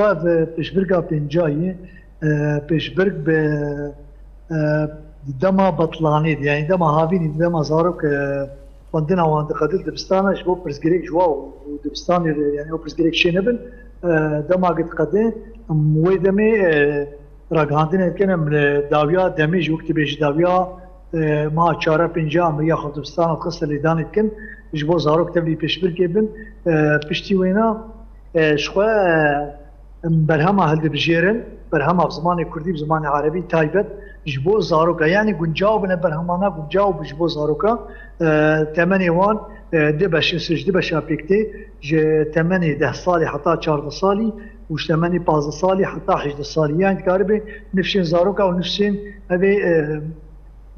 طيب بيشبرقها بنجاي بيشبرق ب دما بطلاني يعني دما هافيني دما زاروك عندنا وعند قدر دبستان شبو برزقريك جواو ودبستان يعني برزقريك شنبن دما قد قدر مويدمي راقاندنا كنا من داويا دمج وقت بيش داويا ما چاره پنجاه مریا خودستان خسته لیدان کن جبو زاروک تبلی پیشبر کبن پشتی وینا شخوا برهما هل بجيرن برهما بزمان كردي بزمان عربي تايبت جبو زاروكا يعني جنجاو بنا برهمانا جنجاو بجبو زاروكا تمني وان دبش سج دبش ابيكتي تمني 10 صالي حتى 4 صالي وش تمني 15 صالي حتى 11 صالي يعني قاربه نفسين زاروكا ونفسين هذه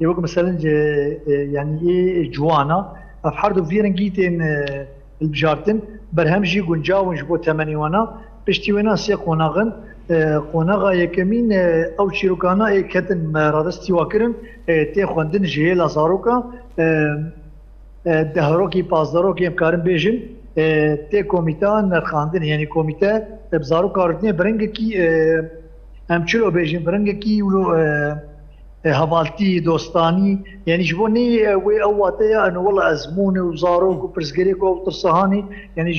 يبقى مثلا يعني ايه جوانا افحردو فيرنجيتين البجارتن برهمجي جنجاو ونجبو تمني وانا بشتيونا سي قوناغن قوناغا يكمين او شيروكانا كتن رادستي واكرن تي خوندن جيلا زاروكا دهروكي بازدروكي امكارن بيجن تي كوميتا نرخاندن يعني كوميتا بزاروكا ردني برنجكي امچلو بيجن برنجكي ولو هفالتي دوستاني يعني جبوني وي اواتيا انه والله ازموني وزاروك وبرزقريك وترصهاني يعني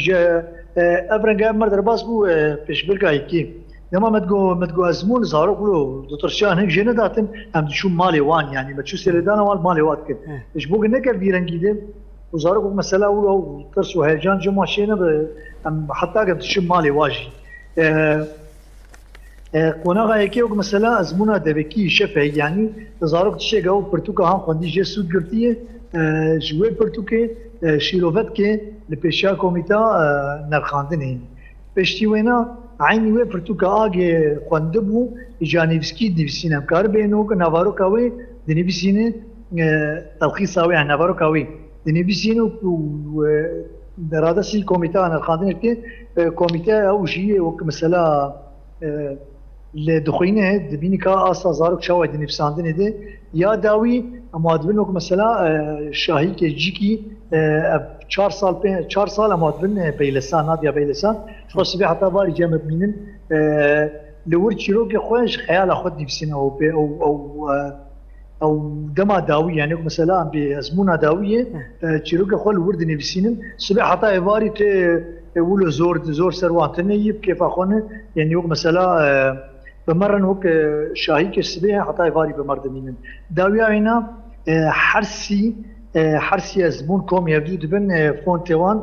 افرنجا مرد باس بو بيشبركا هيكي لما متقو ازمون زاروك ولو دكتور شان هيك جينا داتن هم شو مالي وان يعني ما تشو سيردانا مالي وات كد ايش بو نك فيرنجي دي وزاروك مساله ولو ترسو هيجان جما شينا حتى قد شو مالي واجي قناغا هيكي وك مساله ازمونا دبكي شفهي يعني زاروك تشي جو برتوكا هم خندي جي سود قرتيه جوي برتوكي شيروفاتكي لبيشا كوميتا نرخاندن بشتي وينا عيني وي برتوكا اجي خوندبو جانيفسكي ديفسين امكار بينو نافارو كاوي دنيفسين تلخيص اوي نافارو كاوي دنيفسين درادسي كوميتا نرخاندن كي كوميتا او جي وك مساله لدخينه دبيني كا اسا زاروك شاوي دنيفساندن دي يا داوي امادبن وك مساله شاهي كي جيكي 4 سال امادبن بيلسان ناديا بيلسان خاصبي حتى باري جامع بمينن لور تشيروك خوش خيال خد نفسنا او دما داوي يعني مثلا بازمونه داويه تشيروك خو ورد نفسينن صبح حتى ايفاري ولو زور سرواتني يب كيف اخونه يعني مثلا بمرن وك شاهي كسبيه حتى ايفاري بمردمينن داويه هنا حرسي زبون كوم يبدو دبن فونتوان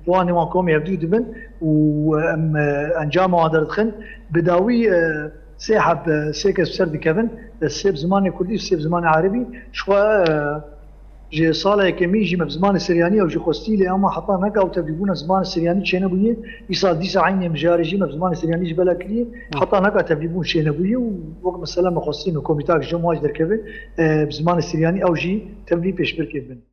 فواني وان كوم يبدو دبن وانجام وادردخن بداوي سيحب سيكس سرد كفن السيب زمان كردي السيب زمان عربي شوا جي صالة كمي جي بزمان السرياني او جي خوستيلي اما حتى نكا او تبديبون زمان السرياني تشينا بويه يصال ديسا عيني مجاري جي بزمان السرياني جبلا كلي حتى نكا تبديبون شينا بويه ووقت مسلا مخصين وكوميتاك جمواج دركبه بزمان السرياني او جي تبديب بيشبر كيفن